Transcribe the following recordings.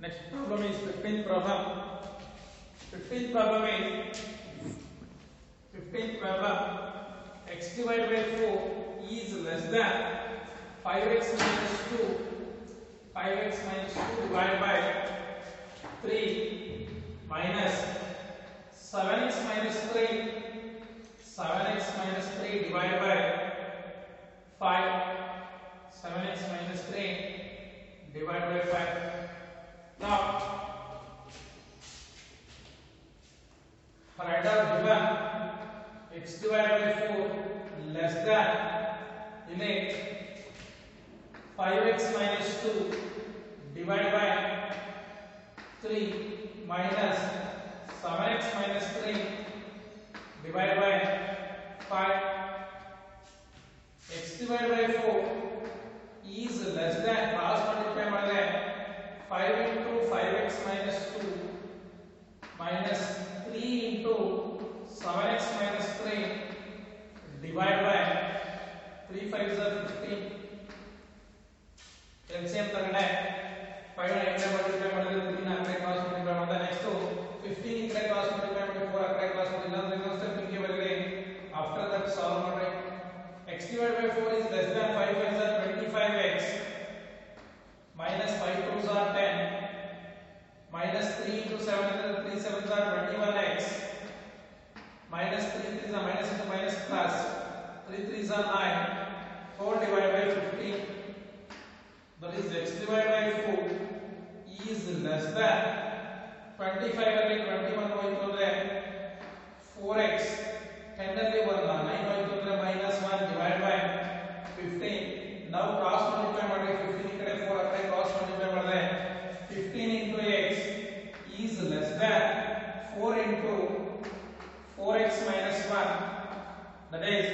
Next problem is 15th problem. 15th problem is 15th problem. X divided by 4 is less than 5x minus 2. 5x minus 2 divided by 3 minus 7x minus 3. 7x minus 3 divided by 5. 7x minus 3 divided by 5. Now, write down given x divided by 4 less than in it 5x minus 2 divided by 3 minus 7x minus 3 divided by 5. X divided by 4 is less than cross multiply ಮಾಡಿದ್ರೆ 5 into 5x minus 2 minus 3 into 7x minus 3 divided by 3 5s are 15. LCM ತಗೊಂಡೆ 5 ನ into multiply ಮಾಡಿದ್ರೆ 3 ನ ಆ ಕಡೆ cross multiply ಮಾಡಿದ್ರೆ next 15 ಈ ಕಡೆ ಕ್ರಾಸ್ ಮಲ್ಟಿಪ್ಲೈ ಮಾಡಿ 4 ಆ ಕಡೆ ಕ್ರಾಸ್ ಮಾಡಿಲ್ಲ ಅಂದ್ರೆ ಇನ್ನೊಂದು ಸ್ಟೆಪ್ ಹಿಂಗೆ ಬರಲಿ. ಆಫ್ಟರ್ ದಟ್ ಸಾಲ್ವ್ ಮಾಡಿ. x divided by 4 is less than 5 5s are 25x minus 5 2s are 10 minus 3 into 7 is 3 7s are 21x minus 3 3s are minus into minus plus 3 3s are 9 4 divided by 15. That is x divided by 4 is less than 25 ಅಲ್ಲಿ 21 ಹೋಯಿತು ಅಂದ್ರೆ 4x 10 ಅಲ್ಲಿ 1 9 ಹೋಯಿತು ಅಂದ್ರೆ minus 1 divided by 15. Now cross multiply ಮಾಡಿ 15 ಈ ಕಡೆ 4 ಆ ಕಡೆ cross multiply ಮಾಡಿದ್ರೆ 15 into x is less than 4 into 4x minus 1. That is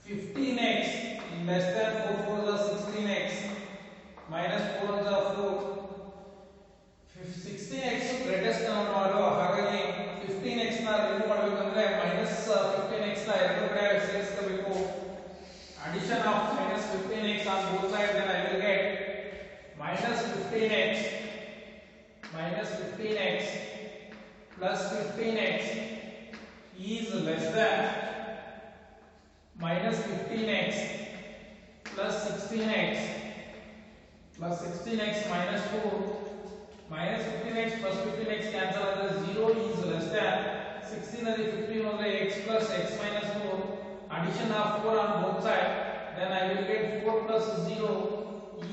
15x less than 4 4s are 16x minus 4s are 4. 16x greatest number ಮಾಡು. ಹಾಗಾಗಿ 15x ನ remove ಮಾಡಬೇಕಂದ್ರೆ minus 15x ನ ಎರಡು ಕಡೆ ಸೇರಿಸಬೇಕು. Addition of minus 15x on both sides, then I will get minus 15x plus 15x is less than minus 15x plus 16x minus 4 minus 15x plus 15x cancel ಆದರೆ 0 is less than 16 ಅಲ್ಲಿ 15 ಹೋದ್ರೆ x plus x minus 4. Addition of 4 on both sides, then I will get 4 plus 0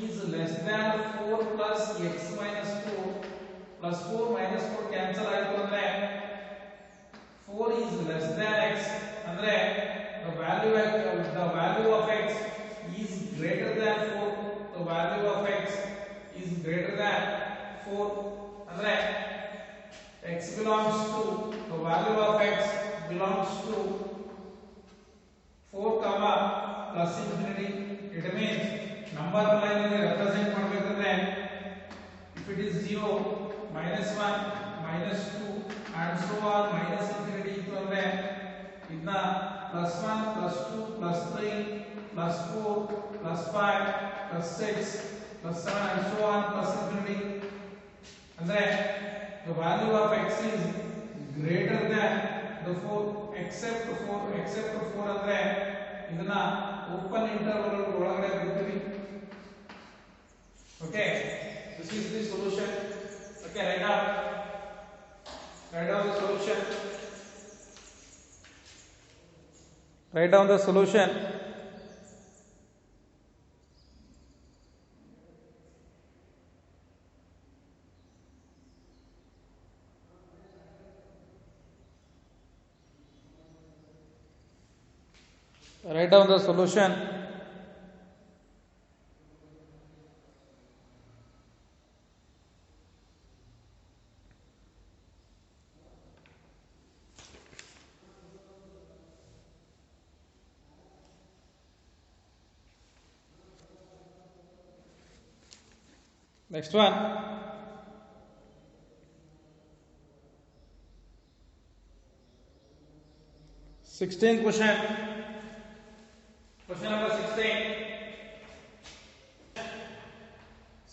is less than 4 plus x minus 4 plus 4 minus 4 cancel ಆಯಿತು ಅಂದ್ರೆ 4 is less than x ಅಂದ್ರೆ the value of x is greater than 4. The value of x is greater than 4 ಅಂದ್ರೆ x belongs to the value of x belongs to 4 comma plus infinity. It means number line ಅಲ್ಲಿ represent ಮಾಡಬೇಕಂದ್ರೆ if it is 0 minus 1 minus 2 and so on minus infinity ಇತ್ತು ಅಂದ್ರೆ ಇದನ್ನ plus 1 plus 2 plus 3 plus 4 plus 5 plus 6 plus 7 and so on plus infinity ಅಂದ್ರೆ the value of x is greater than the 4 except 4 ಅಂದ್ರೆ ಇದನ್ನ open interval ಒಳಗಡೆ ಬಿಡ್ತೀವಿ. Okay, this is the solution. Okay, write down the solution. Write down the solution. Write down the solution. Next one. Sixteenth question. Question number 16.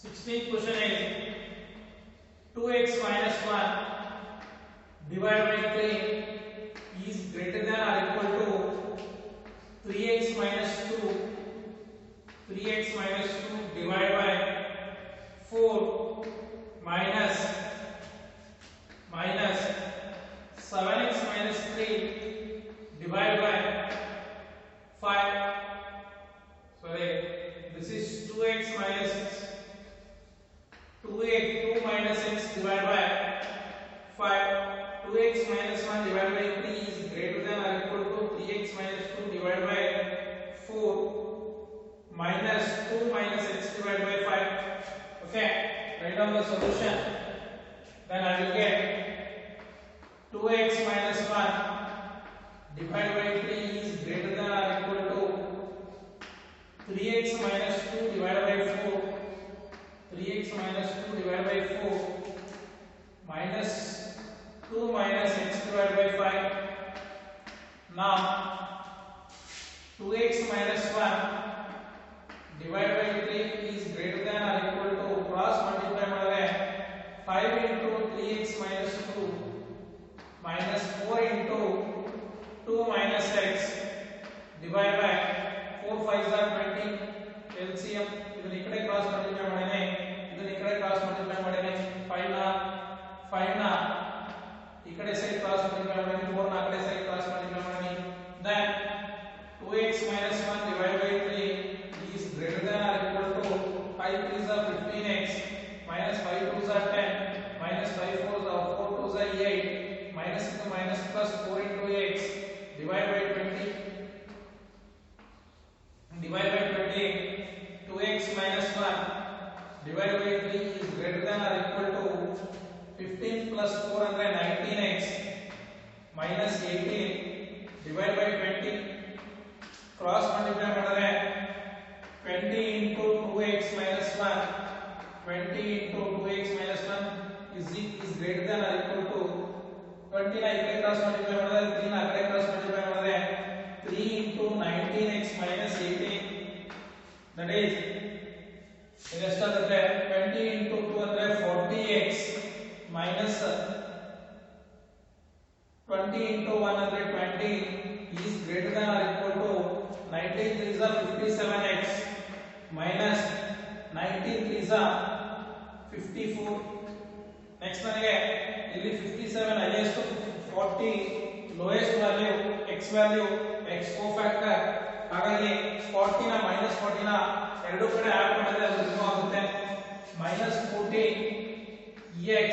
16th question is 2x minus 1 divided by 3 is greater than or equal to 3x minus 2 divided by 4 minus 7x minus 3 divided by 5. Sorry, this is 2x minus 2 minus x divided by 5. 2x minus 1 divided by 3 is greater than or equal to 3x minus 2 divided by 4 minus 2 minus x divided by 5. Okay, write down the solution. Then I will get 2x minus 1 divided by 3 is greater than or equal to 3x minus 2 divided by 4. 3x minus 2 divided by 4 minus 2 minus x divided by 5. Now 2x minus 1 divided by 3 is greater than or equal to cross multiply madare 5 into 3x minus 2 minus 4 into 2 minus x divided by 4 5s are 20 LCM ಇದನ್ನ ಈ ಕಡೆ cross multiply ಮಾಡಿನೆ ಇದನ್ನ ಈ ಕಡೆ cross multiply ಮಾಡಿನೆ 5 ನ ಈ ಕಡೆ ಸೈಡ್ ಕ್ರಾಸ್ ಮಲ್ಟಿಪ್ಲೈ ಮಾಡಿನೆ 4 ನ ಆ ಕಡೆ ಸೈಡ್ ಕ್ರಾಸ್ ಮಲ್ಟಿಪ್ಲೈ ಮಾಡಿನೆ then 2x minus 1 divided by 3 is greater than or equal to 5 3s are 15x minus 5 2s are 10 minus 5 4s are 4 2s are 8 minus into minus plus 4 into x divided by 20 divided by 20 2x minus 1 divided by 3 is greater than or equal to 15 plus 4 ಅಂದ್ರೆ 19x minus 18 divided by 20 cross multiply ಮಾಡಿದ್ರೆ 20 into 2x minus 1 20 into 2x minus 1 is greater than or equal to 20 ನ ಈ ಕಡೆ cross multiply ಮಾಡಿದ್ರೆ 3 ನ ಆ ಕಡೆ cross multiply ಮಾಡಿದ್ರೆ 3 into 19x minus 18 that is ಎಷ್ಟಾಗುತ್ತೆ 20 into 2 ಅಂದ್ರೆ 40x minus 20 into 1 ಅಂದ್ರೆ 20 is greater than or equal to 19 3s are 57x minus 19 3s are 54. next ನನಗೆ ಇಲ್ಲಿ 57 highest 40 lowest value x value x cofactor ಹಾಗಾಗಿ 40 ನ minus 40 ನ ಎರಡು ಕಡೆ ಆಡ್ ಮಾಡಿದ್ರೆ ಅದು ರಿಮೂವ್ ಆಗುತ್ತೆ minus 40 x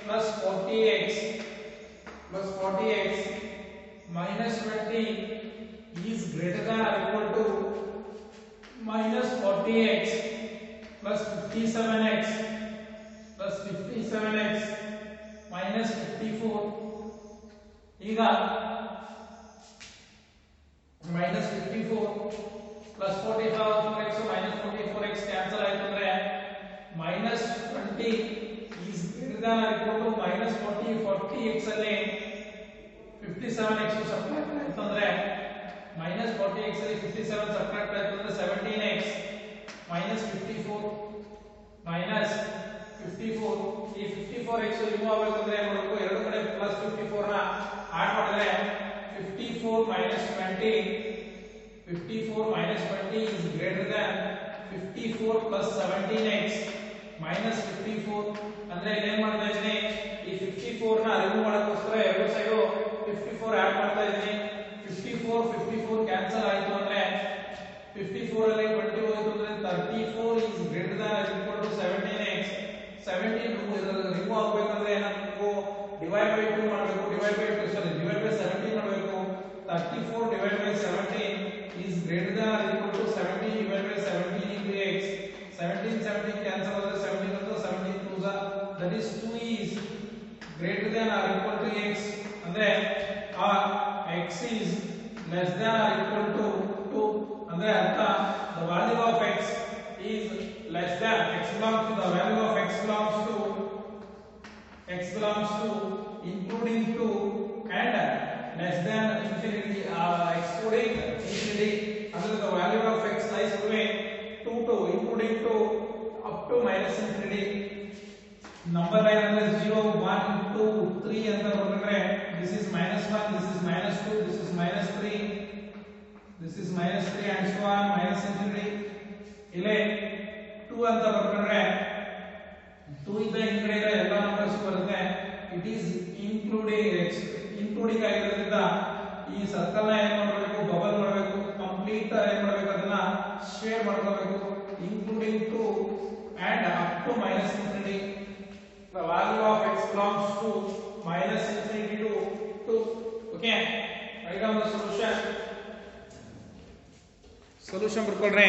plus 40x minus 20 is greater than or equal to minus 40x plus 57x minus 54. ಈಗ minus 54 plus 45x minus 44x cancel ಆಯ್ತು ಅಂದ್ರೆ minus 20 is greater than or equal to minus 40x ಅಲ್ಲಿ 57x subtract ಆಯ್ತು ಅಂದ್ರೆ minus 40x ಅಲ್ಲಿ 57 subtract ಆಯ್ತು ಅಂದ್ರೆ 17x minus 54 minus 54 ಈ 54x ರಿಮೂವ್ ಆಗಬೇಕಂದ್ರೆ ಏನು ಮಾಡಬೇಕು ಎರಡು ಕಡೆ ಪ್ಲಸ್ 54 ನ ಆಡ್ ಮಾಡಿದ್ರೆ 54 minus 20 is greater than 54 plus 17x minus 54 ಅಂದ್ರೆ ಏನು ಮಾಡ್ತಾ ಇದ್ದೀನಿ ಈ 54 ನ ರಿಮೂವ್ ಮಾಡೋಕ್ಕೋಸ್ಕರ ಎರಡು ಸೈಡ್ 54 ಆಡ್ ಮಾಡ್ತಾ ಇದ್ದೀನಿ 54 ಕ್ಯಾನ್ಸಲ್ ಆಯ್ತು ಅಂದ್ರೆ 54 ಅಲ್ಲಿ 20 ಹೋಯ್ತು ಅಂದ್ರೆ 34 is greater than or equal to 17x 17 remove ಆಗಬೇಕಂದ್ರೆ ಏನಾಗಬೇಕು ಡಿವೈಡ್ ಬೈ 2 ಮಾಡಬೇಕು ಡಿವೈಡ್ ಬೈ 17 ಮಾಡಬೇಕು 34 divided by 17 is greater than or equal to 17 divided by 17 into x 17 cancel ಆದರೆ 17 into 17 2s that is 2 is greater than or equal to x ಅಂದ್ರೆ x is less than or equal to 2 ಅಂದ್ರೆ ಅರ್ಥ the value of x is less than x belongs to the value of x belongs to including 2 and less than infinity excluding infinity under the value of x lies between 2 to including 2 up to minus infinity number line ಅಂದ್ರೆ 0 1 2 3 ಅಂತ ಬರ್ಕೊಂಡ್ರೆ this is -1, this is -2, this is -3, this is -3 and so on minus infinity. ಇಲ್ಲೇ 2 ಅಂತ ಬರ್ಕೊಂಡ್ರೆ 2 ಇಂದ ಹಿಂಗಡೆ ಇರೋ ಎಲ್ಲ numbers ಬರುತ್ತೆ. It is including ಆಗಿರೋದ್ರಿಂದ ಈ ಸರ್ಕಲ್ ನ ಏನ್ ಮಾಡಬೇಕು, ಬಬಲ್ ಮಾಡಬೇಕು, ಕಂಪ್ಲೀಟ್ ಏನ್ ಮಾಡಬೇಕು, ಅದನ್ನ ಶೇರ್ ಮಾಡ್ಕೋಬೇಕು, including 2 and up to minus infinity. The value of x belongs to minus infinity to 2. Okay, write down the solution ಬರ್ಕೊಳ್ರಿ.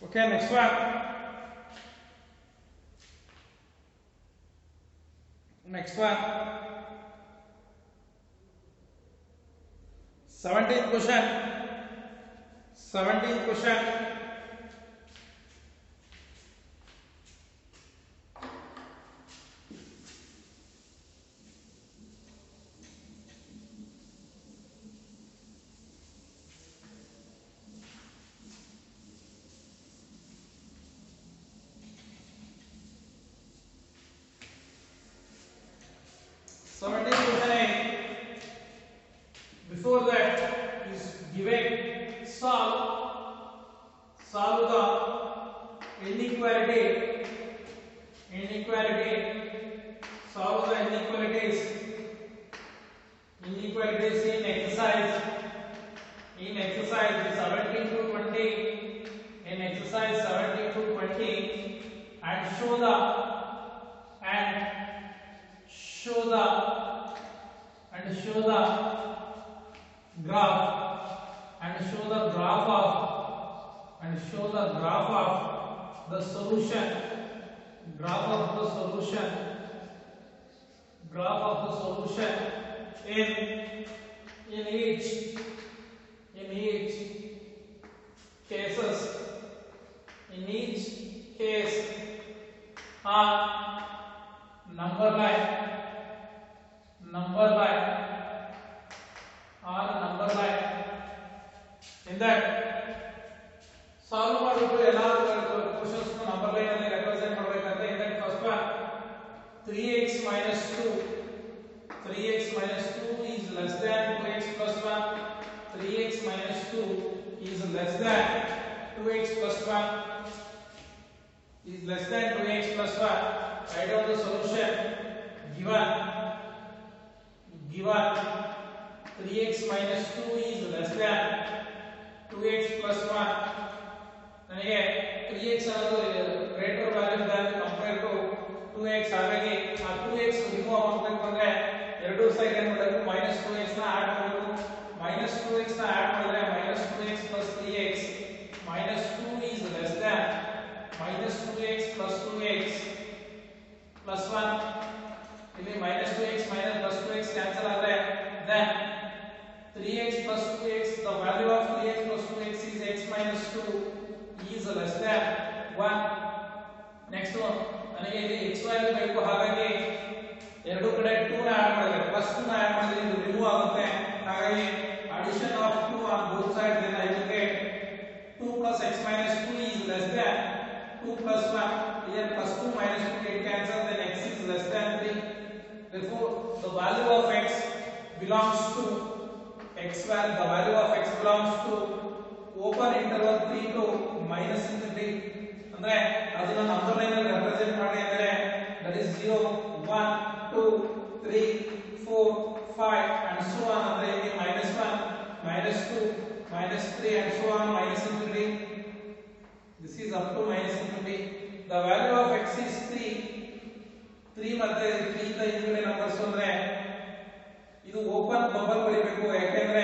Okay, next one. 17th question. Before that is given solve the inequality, solve the inequalities in exercise 17 to 20, in exercise 17 to 20, and show the graph of the solution in each case on number line in that solve ಮಾಡಿಬಿಟ್ಟು ಎಲ್ಲಾ questions number line ಅಲ್ಲಿ represent ಮಾಡಬೇಕಂತ. in that first one 3x minus 2 is less than 2x plus 1. 3x minus 2 is less than 2x plus 1 is less than 2x plus 1. Write down the solution. Given 3x minus 2 is less than 2x plus 1. ನನಗೆ 3x ಅನ್ನೋದು greater value than compare to 2x. ಹಾಗಾಗಿ ಆ 2x remove ಮಾಡಬೇಕು ಅಂದ್ರೆ ಎರಡು side ಏನು ಮಾಡಬೇಕು, -2x ನ ಆಡ್ ಮಾಡಬೇಕು. -2x ನ ಆಡ್ ಮಾಡಿದ್ರೆ -2x plus 3x, -2 is less than -2x plus 2x plus 1. ಇಲ್ಲಿ -2x plus 2x ಕ್ಯಾನ್ಸಲ್ ಆದ್ರೆ then 3x plus 2x, the value of 3x plus 2x is x minus 2 is less than 1. next one ನನಗೆ ಇಲ್ಲಿ x value ಬೇಕು. ಹಾಗಾಗಿ ಎರಡು ಕಡೆ 2 ನ add ಮಾಡಿದ್ರೆ ಪ್ಲಸ್ 2 ನ ಆಡ್ ಮಾಡಿದ್ರೆ ಇದು ರಿಮೂವ್ ಆಗುತ್ತೆ. ಹಾಗಾಗಿ addition of 2 on both sides, then I will get 2 plus x minus 2 is less than 2 plus 1. Here plus 2 minus 2 get cancelled, then x is less than 3. Therefore the value of x belongs to the value of x belongs to open interval 3 to minus infinity. ಅಂದ್ರೆ ಅದನ್ನ number line ಅಲ್ಲಿ represent ಮಾಡಿ ಅಂದ್ರೆ that is 0 1 2 3 4 5 and so on. ಅಂದ್ರೆ ಇಲ್ಲಿ -1 -2 -3 and so on minus infinity. This is up to minus infinity. The value of x is 3 ಮತ್ತೆ 3 the ಹಿಂದೆ numbers ಅಂದ್ರೆ ಇದು ಓಪನ್ ಬಬಲ್ ಬರಿಬೇಕು. ಯಾಕೆಂದ್ರೆ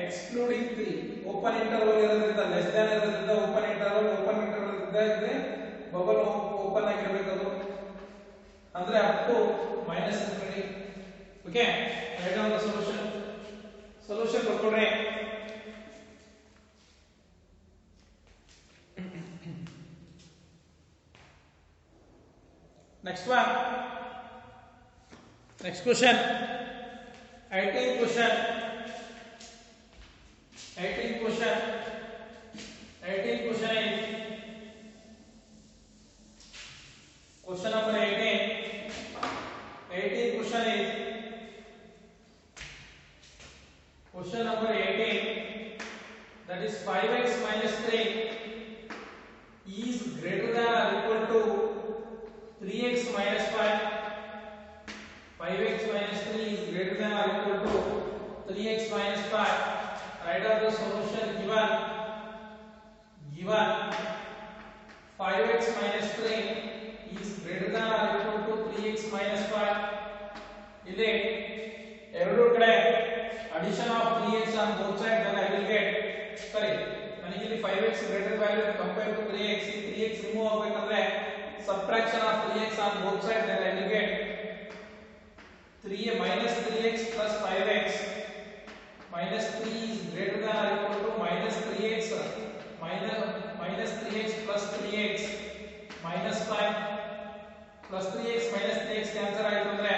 ಎಕ್ಸ್ಕ್ಲೂಡಿಂಗ್ 3 ಓಪನ್ ಇಂಟರ್ವಲ್ ಇರೋದ್ರಿಂದ, ಲೆಸ್ ದ್ಯಾನ್ ಇರೋದ್ರಿಂದ ಓಪನ್ ಇಂಟರ್ವಲ್ ಇದ್ರೆ ಬಬಲ್ ಓಪನ್ ಆಗಿರಬೇಕು. ಅದು ಅಂದ್ರೆ up to minus infinity. Okay, write down the solution ಬರ್ಕೊಡ್ರಿ. next question 18th question. 18th question. 18th question is question number 18. 18th question is question number 18. That is 5x minus 3 is greater than or equal to 3x minus 5. 5x minus 3 is greater than or equal to 3x minus 5. Write out the solution given. Given 5x minus 3 is greater than or equal to 3x minus 5. ಇಲ್ಲಿ ಎರಡು ಕಡೆ addition of 3x on both sides, then I will get, sorry, ನನಗೆ ಇಲ್ಲಿ 5x greater value compared to 3x, 3x remove ಆಗಬೇಕಂದ್ರೆ subtraction of 3x on both sides, then I will get 3 minus 3x plus 5x. Minus 3 is greater than or equal to minus 3x minus 3x plus 3x minus 5 plus 3x minus 3x cancel ಆಯಿತು ಅಂದ್ರೆ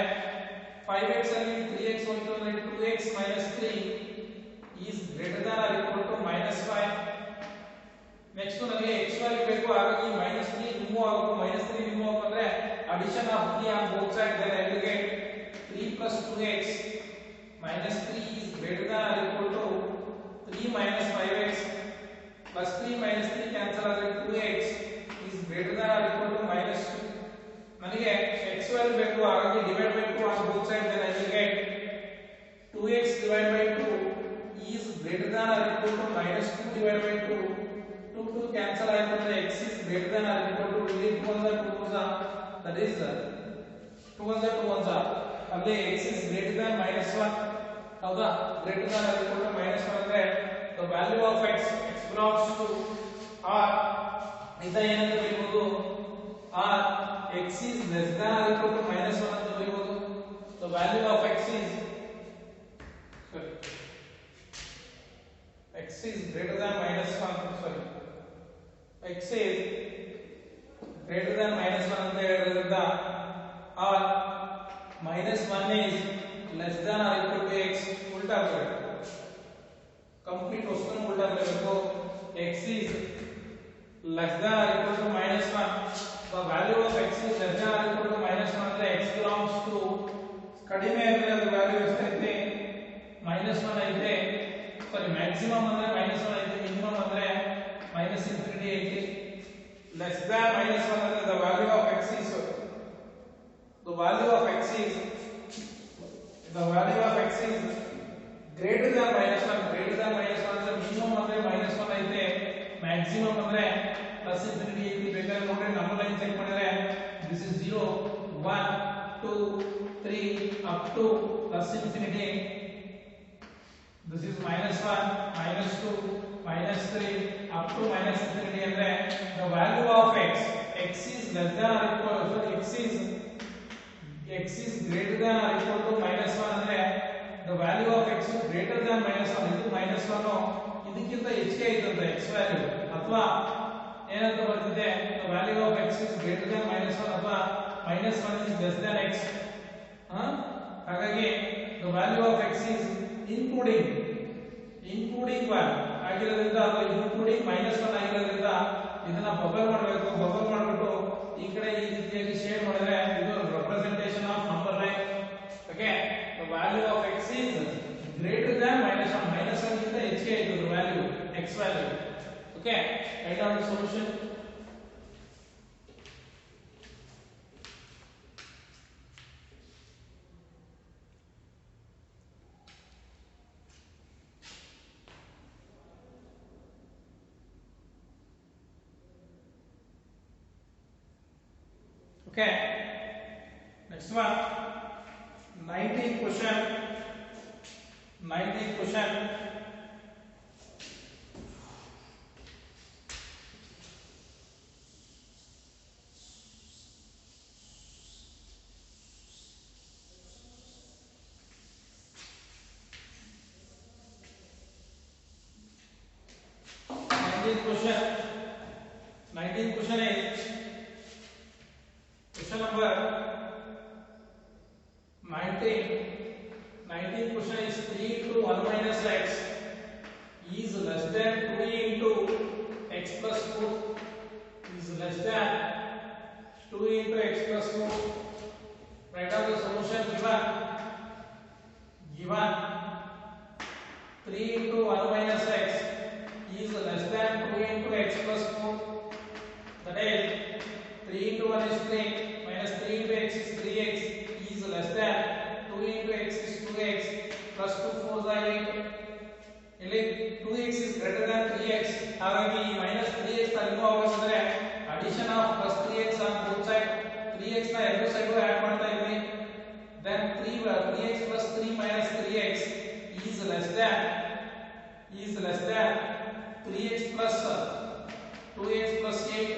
5x ಅಲ್ಲಿ 3x ಹೋಯಿತು ಅಂದ್ರೆ 2x minus 3 is greater than or equal to minus 5. Next ನಮಗೆ x value ಬೇಕು, ಹಾಗಾಗಿ minus 3 remove ಆಗಬೇಕು. minus 3 remove ಆಗಂದ್ರೆ addition of 3 on both sides, then I will get 3 plus 2x minus 3 is greater than or equal to 3 minus 5x plus 3 minus 3 cancel ಆದರೆ 2x is greater than or equal to minus 2. ನನಗೆ x value ಬೇಕು, ಹಾಗಾಗಿ divide by 2 on both sides, then I will get 2x divided by 2 is greater than or equal to minus 2 divided by 2. 2 2 cancel ಆಯಿತು ಅಂದ್ರೆ x is greater than or equal to 2 1 that is 2 1 2 1 ಅಲ್ಲಿ x is greater than minus 1. ಹೌದಾ? greater than or equal to minus 1 ಅಂದ್ರೆ the value of x belongs to r. ಇದ ಏನಂತ ಬರೆಯಬಹುದು? r x is less than or equal to minus 1 ಅಂತ ಬರೆಯಬಹುದು. the value of x is greater than minus 1, x is greater than minus 1 ಅಂತ ಹೇಳಿದ್ರಿಂದ r minus 1 is less than or equal to x. ಉಲ್ಟಾ ಬರಬೇಕು, complete ವಸ್ತುನ ಉಲ್ಟಾ ಬರಬೇಕು. x is less than or equal to minus 1. the value of x is less than or equal to minus 1 ಅಂದ್ರೆ x belongs to ಕಡಿಮೆ ಅಂದ್ರೆ ಅದು value ಎಷ್ಟೈತೆ? minus 1 ಐತೆ. ಸಾರಿ, ಮ್ಯಾಕ್ಸಿಮಮ್ ಅಂದ್ರೆ minus 1 ಐತೆ, ಮಿನಿಮಮ್ ಅಂದ್ರೆ minus infinity ಐತೆ. less than minus 1 ಅಂದ್ರೆ the value of x is greater than minus 1. greater than minus 1 ಅಂದ್ರೆ ಮಿನಿಮಮ್ ಅಂದ್ರೆ minus 1 ಐತೆ, ಮ್ಯಾಕ್ಸಿಮಮ್ ಅಂದ್ರೆ plus infinity ಐತೆ. ಬೇಕಾದ್ರೆ ನೋಡ್ರಿ ನಮ್ಮ ಲೈನ್ ಚೆಕ್ ಮಾಡಿದ್ರೆ this is 0 1 2 3 up to plus infinity. this is minus 1 minus 2 minus 3 up to minus infinity ಅಂದ್ರೆ the value of x is less than or equal to x is greater than or equal to minus 1 ಅಂದ್ರೆ the value of x is greater than minus 1. ಇದು minus 1 ಇದಕ್ಕಿಂತ ಹೆಚ್ಚಿಗೆ ಐತಂತ x value, ಅಥವಾ ಏನಂತ ಬರ್ತಿದೆ the value of x is greater than minus 1 ಅಥವಾ minus 1 is less than x. ಹಾಗಾಗಿ the value of x is including 1 ಆಗಿರೋದ್ರಿಂದ ಅಥವಾ including minus 1 ಆಗಿರೋದ್ರಿಂದ ಇದನ್ನ ಬಬಲ್ ಮಾಡಬೇಕು. ಬಬಲ್ ಮಾಡಿಬಿಟ್ಟು ಈ ಕಡೆ ಈ ರೀತಿಯಾಗಿ ಶೇಡ್ ಮಾಡಿದ್ರೆ ಇದು representation of number line. Okay, the value of x is greater than minus 1. minus 1 ಗಿಂತ ಹೆಚ್ಚಿಗೆ ಇದೆ the value x value. Okay, write down the solution. Okay, next one, 19th question. 19th question. Nineteenth question is question number 19. 19th question is 3 into 1 minus x is less than 2 into x plus 4 is less than 2 into x plus 4. Write down the solution given 3 into 1 minus x is less than 2 into x plus 4. That is 3 into 1 is 3 minus 3 into x is 3x is less than 2 into x is 2x plus 2 4 is 8. ಇಲ್ಲಿ 2x is greater than 3x ಹಾಗಾಗಿ minus 3x ನ remove ಆಗೋದ್ರೆ addition of plus 3x on both side 3x ನ ಎರಡು side add ಮಾಡ್ತಾ ಇದ್ವಿ then 3x plus 3 minus 3x is less than 3x plus 2x plus 8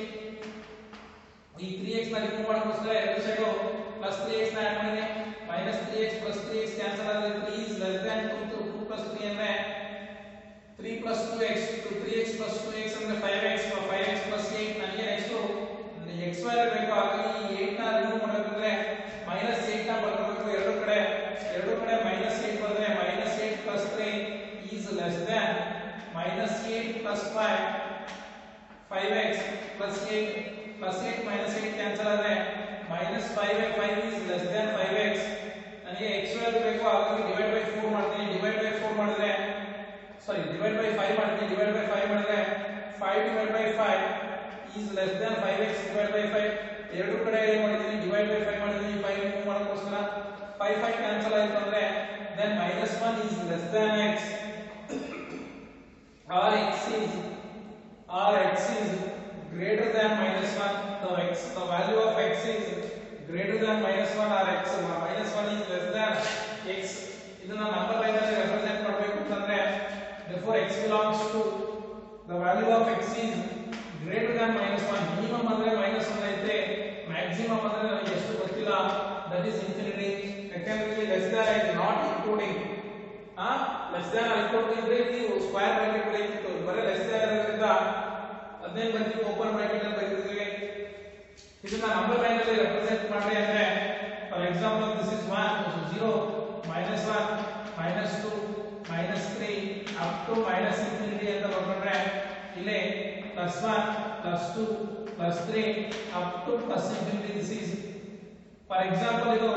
ಈ 3x ನ remove ಮಾಡೋದಕ್ಕೋಸ್ಕರ ಎರಡು ಸೈಡ್ plus 3x ನ ಆಡ್ ಮಾಡಿದೆ minus 3x plus 3x cancel ಆದ್ರೆ 3 is less than 2 plus 3 ಅಂದ್ರೆ 3 plus 2x to 3x plus 2x ಅಂದ್ರೆ 5x 5x plus 8 ನನಗೆ ನೆಕ್ಸ್ಟ್ x ವ್ಯಾಲ್ಯೂ ಬೇಕು ಹಾಗಾಗಿ 8 ನ ರಿಮೂವ್ ಮಾಡಬೇಕಂದ್ರೆ -8 ನ ಬರ್ಕೋಬೇಕು ಎರಡು ಕಡೆ -8 ಬಂದ್ರೆ -8 plus 3 is less than -8 plus 5 5x plus 8 plus 8 minus 8 cancel ಆದರೆ -5 is less than 5x ನನಗೆ x ವ್ಯಾಲ್ಯೂ ಬೇಕು ಹಾಗಾಗಿ divide by 4 ಮಾಡ್ತೀನಿ divide by 5 ಮಾಡಿದ್ರೆ 5 divided by 5 is less than 5x divided by 5 ಎರಡು ಕಡೆ ಏನು ಮಾಡಿದ್ದೀನಿ divide by 5 ಮಾಡಿದ್ದೀನಿ 5 ಮೂವ್ ಮಾಡೋಕ್ಕೋಸ್ಕರ 5 cancel ಆಯ್ತು ಅಂದ್ರೆ then -1 is less than x or x is greater than -1 the value of x is greater than -1 or x -1 is less than x ಇದನ್ನ number line ಅಲ್ಲಿ ರೆಪ್ರೆಸೆಂಟ್ ಮಾಡಬೇಕು ಅಂತಂದ್ರೆ therefore x belongs to the value of x is greater than -1 minimum ಅಂದ್ರೆ -1 ಐತೆ maximum ಅಂದ್ರೆ ನನಗೆ ಎಷ್ಟು ಗೊತ್ತಿಲ್ಲ that is infinity ಯಾಕಂದ್ರೆ less than is not including less than or equal to ಇದ್ರೆ ನೀವು ಸ್ಕ್ವೇರ್ ಬ್ರಾಕೆಟ್ ಬರೀತಿತ್ತು ಬರೀ less than ಇರೋದ್ರಿಂದ ಅದನ್ನೇ ಬರ್ತೀವಿ ಓಪನ್ ಬ್ರಾಕೆಟ್ ಅಲ್ಲಿ ಬರೀತಿದ್ವಿ ಇದನ್ನ ನಂಬರ್ ಲೈನ್ ಅಲ್ಲಿ ರೆಪ್ರೆಸೆಂಟ್ ಮಾಡಿ ಅಂದ್ರೆ for example this is 1 0 -1 -2 -3 up to -infinity ಅಂತ ಬರ್ಕೊಂಡ್ರೆ ಇಲ್ಲಿ +1 +2 +3 up to +infinity this is for example ಇದು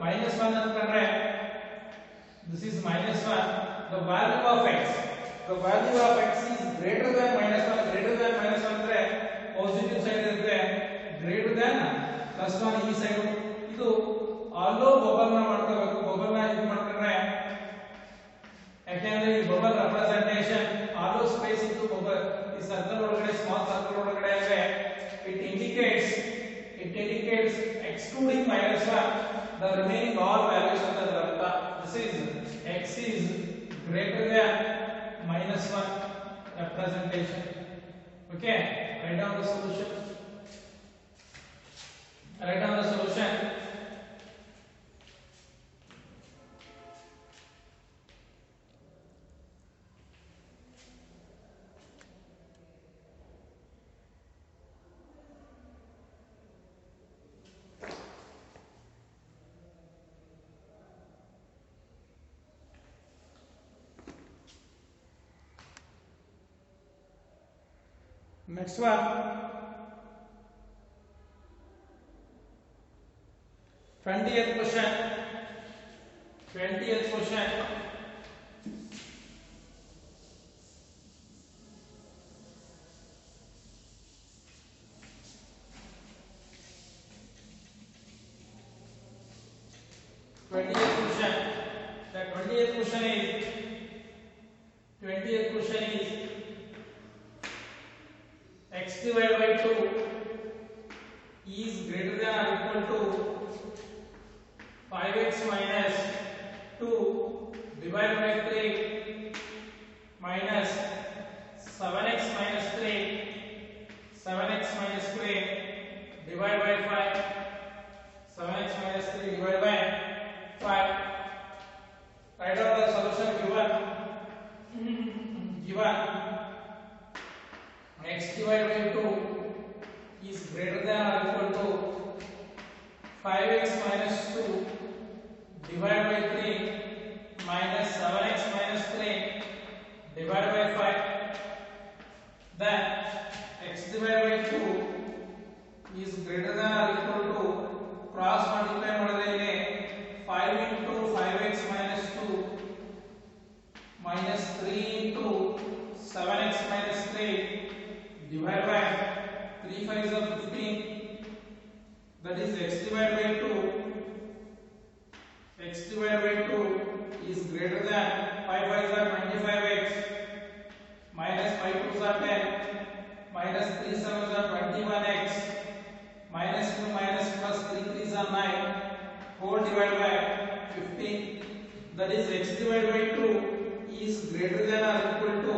-1 ಅಂತಂದ್ರೆ this is -1 the value of x is greater than -1 ಅಂದ್ರೆ ಪಾಸಿಟಿವ್ ಸೈಡ್ ಇರುತ್ತೆ greater than +1 ಈ ಸೈಡ್ ಇದು ಆಲ್ದೋ ಬಬಲ್ ನ ಮಾಡ್ಕೋಬೇಕು ಬಬಲ್ ನ ಇದು ಮಾಡ್ಕೊಂಡ್ರೆ ಯಾಕೆಂದ್ರೆ ಈ ಬಬಲ್ ರೆಪ್ರೆಸೆಂಟೇಷನ್ ಆಲ್ದೋ ಸ್ಪೇಸ್ ಇತ್ತು ಬಬಲ್ ಈ ಸರ್ಕಲ್ ಒಳಗಡೆ ಸ್ಮಾಲ್ ಸರ್ಕಲ್ ಒಳಗಡೆ ಅಂದ್ರೆ it indicates excluding -1 the remaining all values ಅಂತ ಅರ್ಥ this is x is greater than -1 representation okay write down the solution next one 20th question 20th question the 20th question is x divided by 2 is greater than or equal to 5x minus 2 divided by 3 minus 7x minus 3 divided by 5 7x minus 3 divided by 5 write down the solution given x divided by 2 is greater than or equal to 5x minus 2 divided by 3 divided by 2 is greater than 5 5s are 25x minus 5 2s are 10 minus 3 7s are 21x minus 2 minus plus 3 3s are 9 whole divided by 15, that is x divided by 2 is greater than or equal to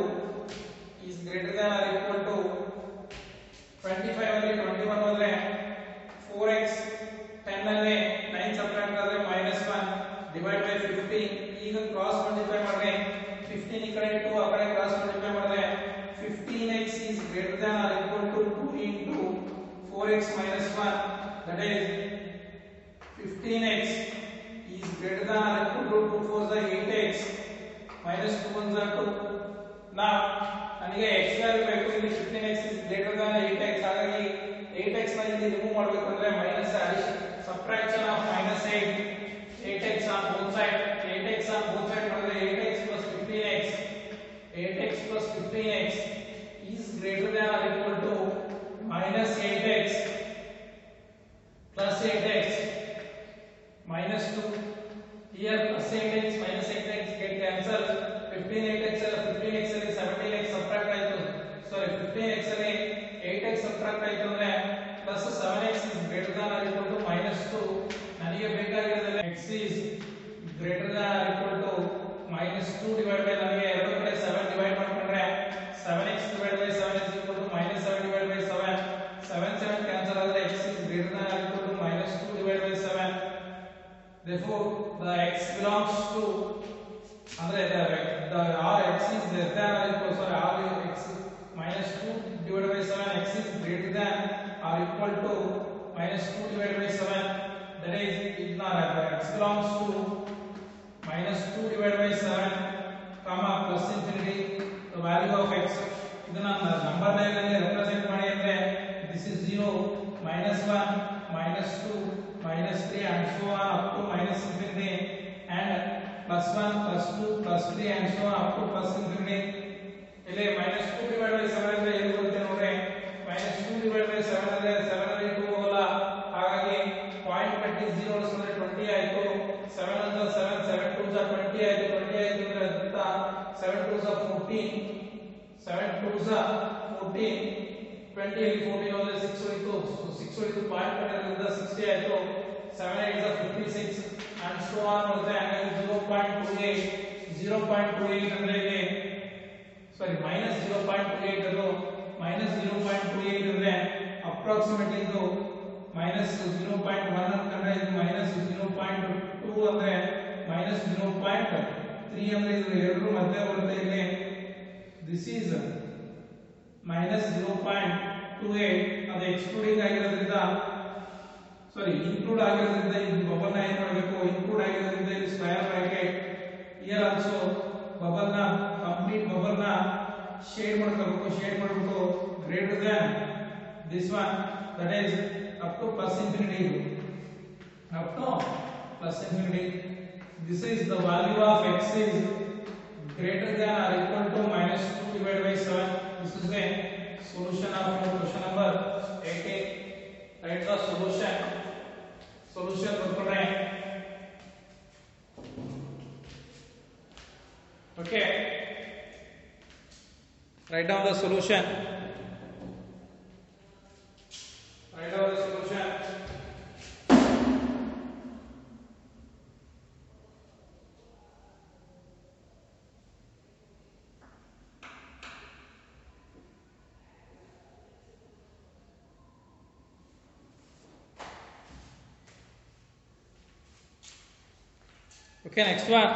25 ಅಲ್ಲಿ 21 ಹೋದ್ರೆ 4x 10 ಅಲ್ಲಿ 9 subtract ಆದ್ರೆ -1 divide by 15, ಈಗ cross multiply ಮಾಡಿದ್ರೆ 15 ಈ ಕಡೆ 2 ಆ ಕಡೆ ಕ್ರಾಸ್ ಮಲ್ಟಿಪ್ಲೈ ಮಾಡಿದ್ರೆ 15x is greater than or equal to 2 into 4x minus 1, that is 15x is greater than or equal to 2 4s are 8x minus 2 1s are 2. Now ನನಗೆ x value ಬೇಕು, ಇಲ್ಲಿ 15x is greater than 8x, ಹಾಗಾಗಿ 8x ನ ಇಲ್ಲಿ remove ಮಾಡಬೇಕು ಅಂದ್ರೆ minus addition subtraction of -8x on both side ಮಾಡಿದ್ರೆ 8x plus 15x is greater than or equal to -8x plus 8x minus 2. Here plus 8x minus 8x get cancelled. 15x ಅಲ್ಲಿ 17x subtract ಆಯ್ತು, sorry 15x ಅಲ್ಲಿ 8x subtract ಆಯ್ತು ಅಂದ್ರೆ plus 7x is greater than or equal to -2. ನನಗೆ ಬೇಕಾಗಿರೋದು x is greater than or equal to -2 divided by, ನನಗೆ ಎರಡು ಕಡೆ 7 ಡಿವೈಡ್ ಮಾಡ್ಕೊಂಡ್ರೆ 7x divided by 7 is equal to -7 divided by 7, 7 7 cancel ಆದ್ರೆ x is greater than or equal to -2 divided by 7. Therefore the x belongs to, ಅಂದ್ರೆ the r x is less than or equal, sorry r x -2 divided by 7, x is greater than or equal to -2 divided by 7, that is x belongs to -2 divided by 7 comma plus infinity the value of x. ಇದನ್ನ number line ಅಲ್ಲಿ represent ಮಾಡಿ ಅಂದ್ರೆ this is 0 -1 -2 -3 and so on up to minus infinity, and +1 +2 +3 and so on up to plus infinity. ಇಲ್ಲಿ -2 divided by 7 ಅಂದ್ರೆ ಏನು ಬರುತ್ತೆ ನೋಡ್ರಿ, -2 divided by 7 ಅಂದ್ರೆ 7 ಅಲ್ಲಿ 2 ಹೋಗಲ್ಲ, ಹಾಗಾಗಿ ಪಾಯಿಂಟ್ ಕಟ್ಟಿ 0 ಅಂದ್ರೆ 20 ಆಯ್ತು. 7 ಅಂತ 7 7 2s are 20 ಆಯ್ತು, 20 ಆಯ್ತು ಅಂದ್ರೆ ಅರ್ಥ 7 2s are 14, 7 2s are 14, 20 ಅಲ್ಲಿ 14 ಹೋದ್ರೆ 6 ಹೋಯ್ತು, 6 ಹೋಯ್ತು, ಪಾಯಿಂಟ್ ಕಟ್ಟಿರೋದ್ರಿಂದ 60 ಆಯ್ತು. 7 8s are 56 and so on ಹೋದ್ರೆ ಹಾಗಾಗಿ 0.28 ಅಂದ್ರೆ ಇಲ್ಲಿ ಸಾರಿ -0.28 ಅದು -0.28 ಅಂದ್ರೆ ಅಪ್ರಾಕ್ಸಿಮೇಟ್ಲಿ ಇದು -0.1 ಅಂತಂದ್ರೆ ಇದು -0.2 ಅಂದ್ರೆ -0.3 ಅಂದ್ರೆ ಇದು ಎರಡರ ಮಧ್ಯೆ ಬರುತ್ತೆ. ಇಲ್ಲಿ this is -0.28, ಅದು ಎಕ್ಸ್ಕ್ಲೂಡಿಂಗ್ ಆಗಿರೋದ್ರಿಂದ ಸಾರಿ ಇನ್ಕ್ಲೂಡ್ ಆಗಿರೋದ್ರಿಂದ ಇದು ಬಬಲ್ ನ ಏನು ಮಾಡಬೇಕು, ಇನ್ಕ್ಲೂಡ್ ಆಗಿರೋದ್ರಿಂದ ಇಲ್ಲಿ square bracket here also bubble ನ ಕಂಪ್ಲೀಟ್ ಬಬಲ್ ನ ಶೇಡ್ ಮಾಡ್ಕೋಬೇಕು, ಶೇಡ್ ಮಾಡ್ಬಿಟ್ಟು greater than this one, that is up to plus infinity, up to plus infinity. This is the value of x is greater than or equal to -2 divided by 7. This is the solution of question number 18. Write the solution. Solution ಬರ್ಕೊಂಡ್ರೆ okay, write down the solution. Write down the solution. Okay, next one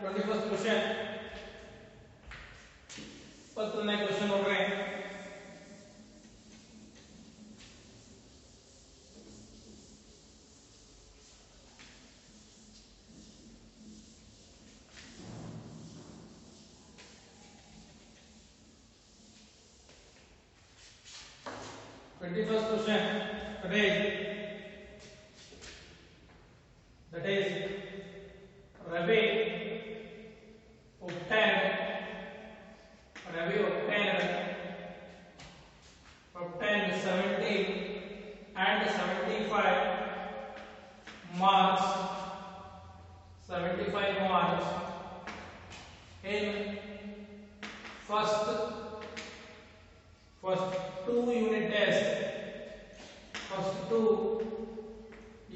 21st question. ಫಸ್ಟ್ನೇ question ನೋಡ್ರಿ, that is Ravi obtained marks, 75 marks in first two unit test. First two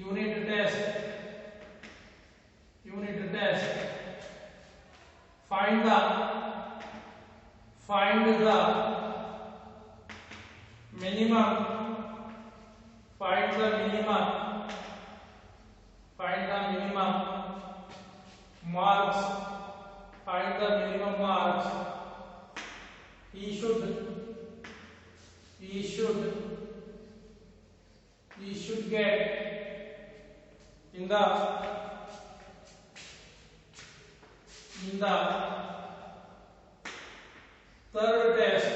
unit test. Find the minimum. Find the minimum marks. Find the minimum marks he should get in the third test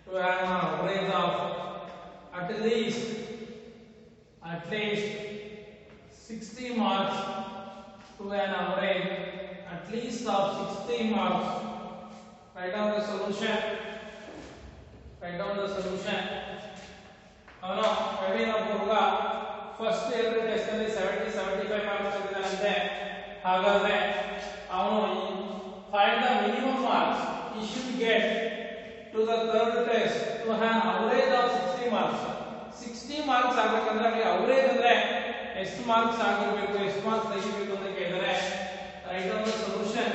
to have an average of at least 60 marks, to an average at least of 60 marks. Write down the solution. ಅವನು ಪ್ರವೀಣ್ ಒಬ್ಬ ಹುಡುಗ first ಎರಡು test ಅಲ್ಲಿ 75 marks ತೆಗೆದಾನಂತೆ. ಹಾಗಾದ್ರೆ ಅವನು find the minimum marks he should get to the third test to have an average of 60 marks. 60 marks ಆಗಬೇಕಂದ್ರೆ ಅವನಿಗೆ average ಅಂದ್ರೆ ಎಷ್ಟು ಮಾರ್ಕ್ಸ್ ಆಗಿರಬೇಕು, ಎಷ್ಟು ಮಾರ್ಕ್ಸ್ ತೆಗಿಬೇಕು ಅಂತ ಕೇಳಿದರೆ right down the solution.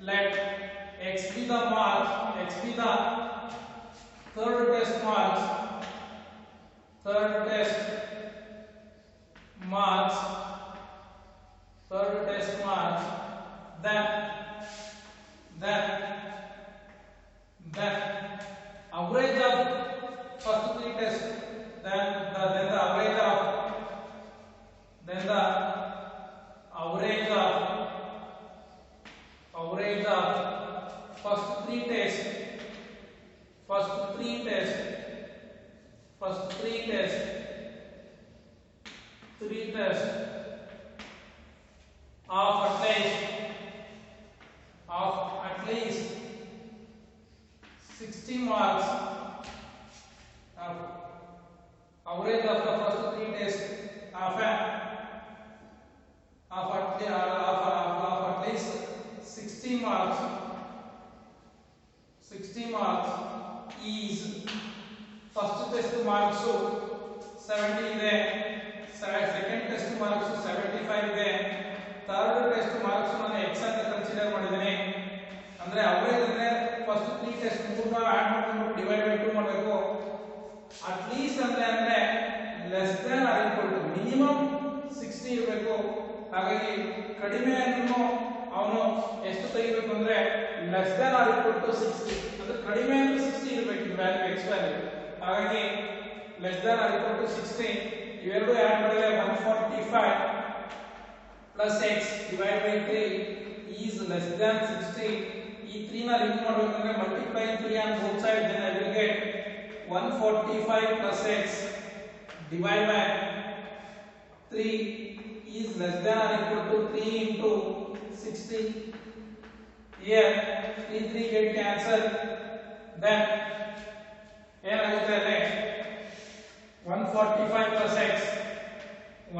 let x be the mark, x be the third test marks, then average of first three tests, then the average of first three tests of at least 60 marks. Average of the first three tests of at least 60 marks. 60 marks is first test marks 70 ಇದೆ, second test marks 75 ಇದೆ, third test marks ನಾನು x ಅಂತ consider ಮಾಡಿದ್ದೇನೆ. ಅಂದ್ರೆ average ಅಂದ್ರೆ first 3 test ಮೂರನ್ನ add ಮಾಡ್ಕೊಂಡು divide by 2 ಮಾಡಬೇಕು. ಅಟ್ ಲೀಸ್ಟ್ ಅಂದ್ರೆ less than or equal to minimum 60 ಇರಬೇಕು. ಹಾಗಾಗಿ ಕಡಿಮೆ ಅಂದ್ರೂ ಅವನು ಎಷ್ಟು ತೆಗಿಬೇಕು ಅಂದ್ರೆ less than or equal to 60, ಅಂದ್ರೆ ಕಡಿಮೆ ಅಂದ್ರೆ 60 ಇರಬೇಕು ವ್ಯಾಲ್ಯೂ x ವ್ಯಾಲ್ಯೂ. ಹಾಗಾಗಿ less than or equal to 60 ಇವೆರಡು ಆಡ್ ಮಾಡಿದ್ರೆ 145 plus x divided by 3 is less than 60. ಈ 3 ನ ರಿಮೂವ್ ಮಾಡಬೇಕಂದ್ರೆ multiply 3 on both sides, then I will get 145 plus x divided by 3 is less than or equal to 3 into 60. Here 3 get cancelled, then ಏನಾಗುತ್ತೆ ಅಂದ್ರೆ 145 plus x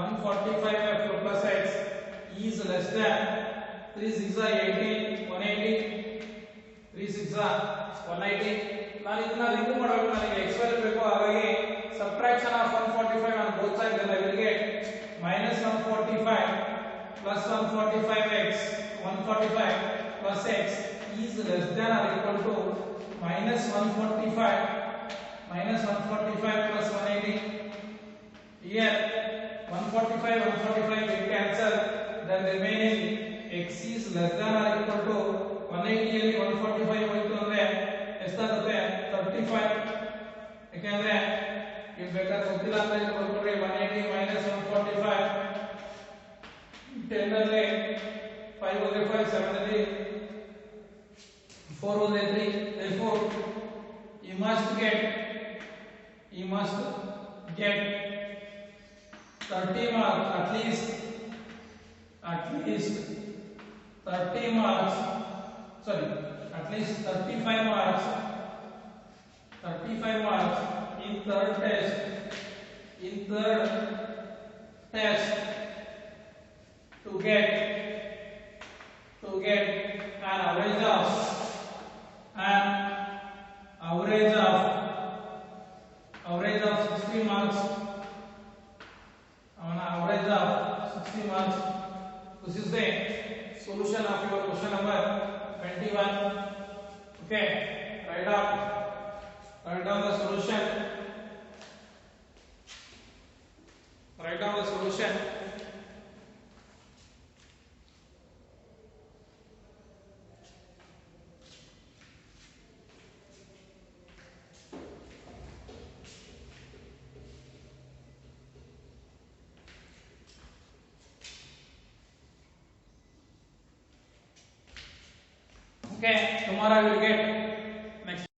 145 plus x is less than 3 6 18 180 3 6 180. ನಾನು ಇದನ್ನ remove ಮಾಡಬೇಕು, ನನಗೆ x value ಬೇಕು. ಹಾಗಾಗಿ subtraction of 145 on both sides, then I will get minus 145 plus 145x 145 plus x is less than or equal to minus 145 plus 180. Here 145 get cancelled, then remaining x is less than or equal to 180 ಅಲ್ಲಿ 145 ಹೋಯಿತು ಅಂದ್ರೆ ಎಷ್ಟಾಗುತ್ತೆ 35. ಯಾಕಂದ್ರೆ ಇದು ಬೇಕಾದ್ರೆ ಗೊತ್ತಿಲ್ಲ ಅಂತ ಇಲ್ಲಿ ಬರ್ಕೊಂಡ್ರೆ 180 minus 145 10 ಅಲ್ಲಿ 5 ಹೋದ್ರೆ 5 7 ಅಲ್ಲಿ 4 was 3. Therefore, you must get 30 marks, at least 30 marks, sorry, at least 35 marks, in third test to get an average of 60 marks, on average of 60 marks. This is the solution of your question number 21. Okay, write down the solution. Write down the solution. Okay, tomorrow I will get